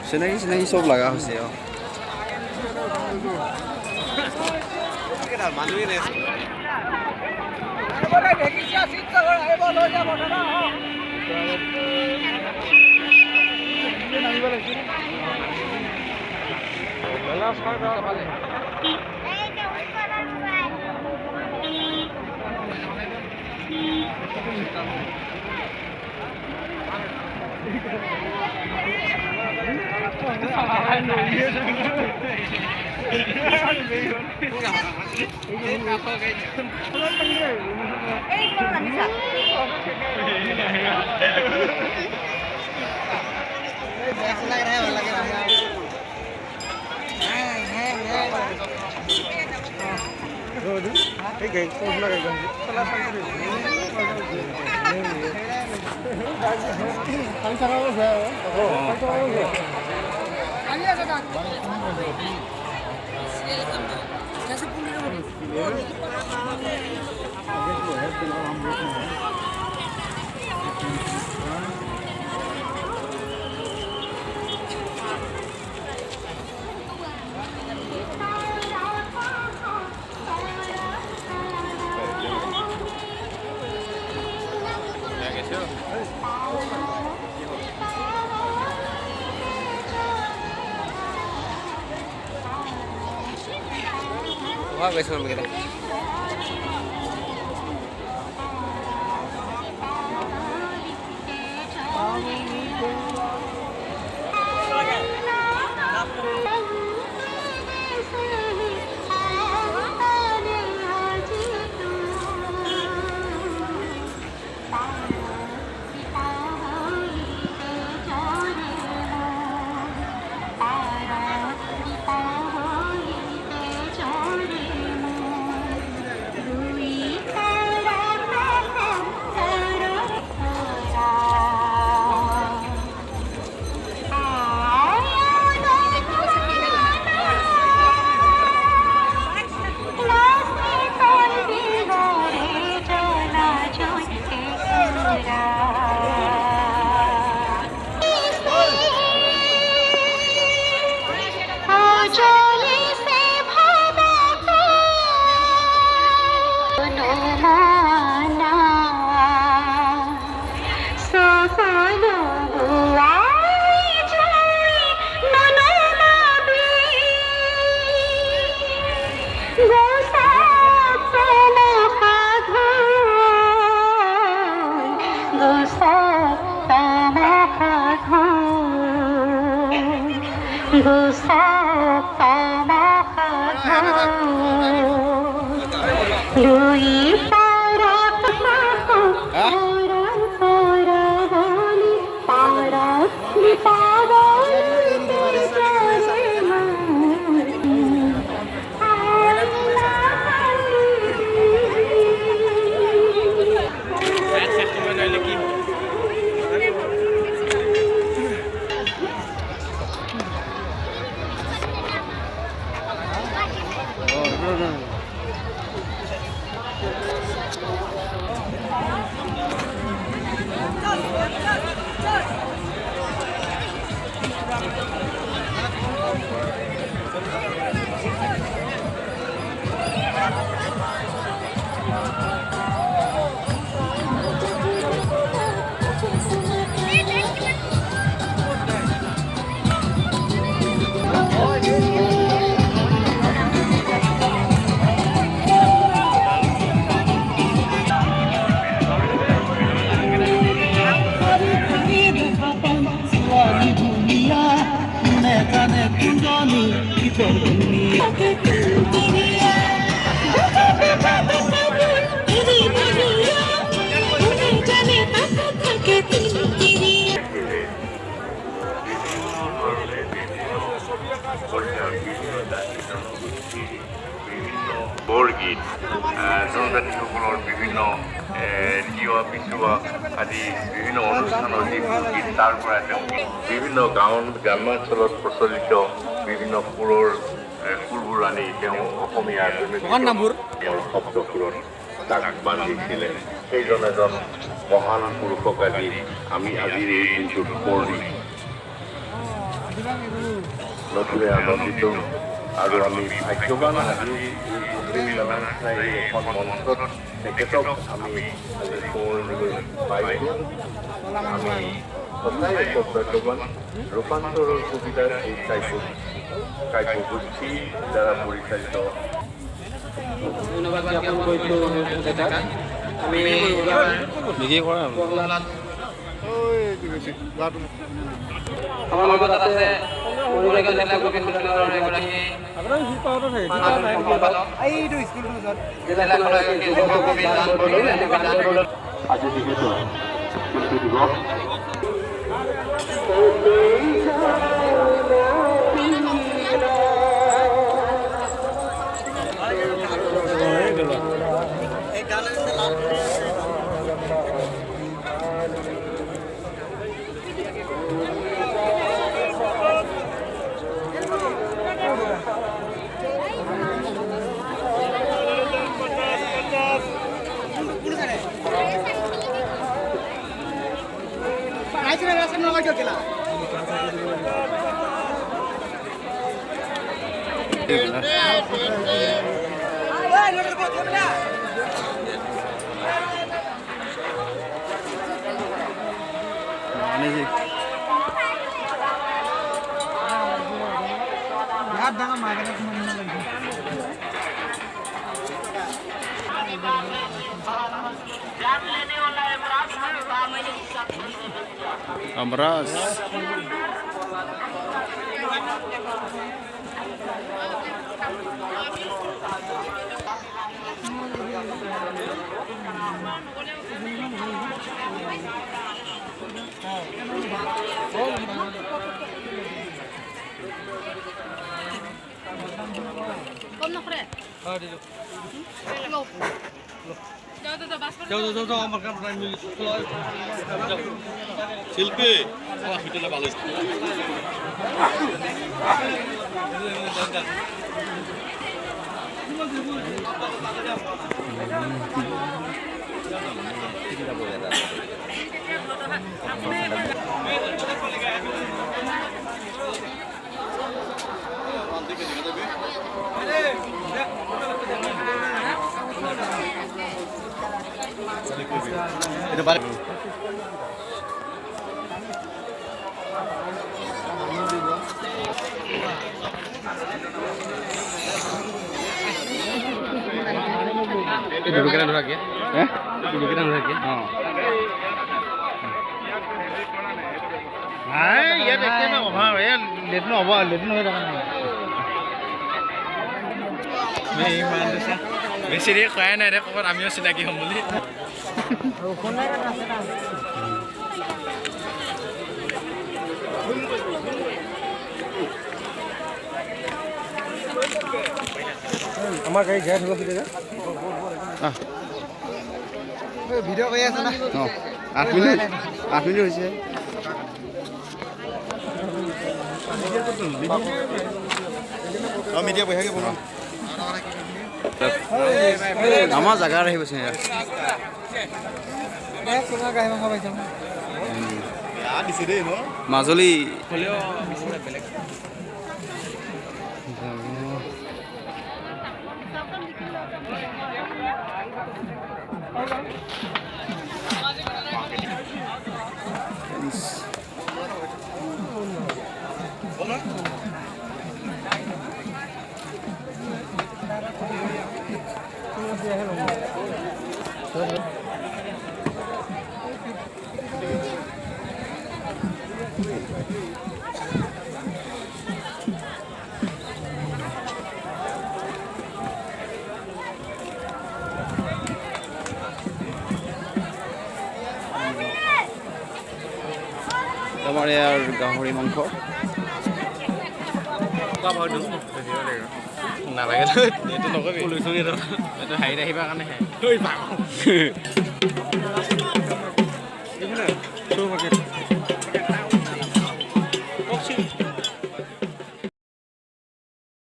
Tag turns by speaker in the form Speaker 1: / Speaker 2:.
Speaker 1: চিনাকি চিনাকি চব লগা হৈছে অঁ গৈছোঁ আমি
Speaker 2: বৰগীত জনজাতিসকলৰ বিভিন্ন তিৱা পিছোৱা আদি বিভিন্ন অনুষ্ঠানৰ যিবোৰ গীত তাৰ পৰা তেওঁ বিভিন্ন গ্ৰামাঞ্চলত প্ৰচলিত বিভিন্ন সুৰবোৰ আনি তেওঁ অসমীয়া তেওঁৰ শব্দসুৰত তাক বান্ধিছিলে। সেইজন এজন মহান পুৰুষক আদি আমি আজিৰ এই দিনটোত স্মৰণ নতুনে আনন্দিত আৰু আমি ভাগ্যৱান আজি এখন মঞ্চত তেখেতক আমি আজি সোঁৱৰণিলৈ পাইছোঁ। আমি সদায় ভাগ্যৱান ৰূপান্তৰৰ সুবিধাৰ এই কাৰ্যগোষ্ঠীৰ দ্বাৰা পৰিচালিত।
Speaker 3: ধন্যবাদ জ্ঞাপন কৰিছোঁ আমি
Speaker 1: নিজে কৰা
Speaker 3: আমাৰ লগত আছে মৰিগাঁও জিলা গোবিন্দ দলৰ এগৰাকী
Speaker 2: আজি যিহেতু শিল্পী দিৱস
Speaker 1: Amras.
Speaker 4: Kom nog red.
Speaker 5: Oh, dit
Speaker 4: Loop.
Speaker 5: Jauh, makan prime milik. Silpi, wah itu lah bagus. Itu balik.
Speaker 1: Duduk kita lagi ya? Duduk kita lagi ya?
Speaker 5: Hai, ya देखते ना वहाँ है लेटनो हुआ लेटनो है रहा मैं ईमान से बेसी रे कया ना रे खबर आमियो चिनाकी हम बोली
Speaker 1: আমাৰ গাড়ী ঘূৰাই থ'ব খুজিছে
Speaker 5: ভিডিঅ' কৰি আছে না
Speaker 1: 8 মিনিট হৈছে
Speaker 5: মিডিয়া বহাকে বলো
Speaker 1: আমাৰ জাগাৰ আহিব চিনি
Speaker 5: দিছে দেই ন
Speaker 1: মাজুলী আমাৰ ইয়াৰ গাহৰি মাংস
Speaker 5: নালাগে এইটো নকবি এইটো হাইত আহিবা কাৰণেহে ঐ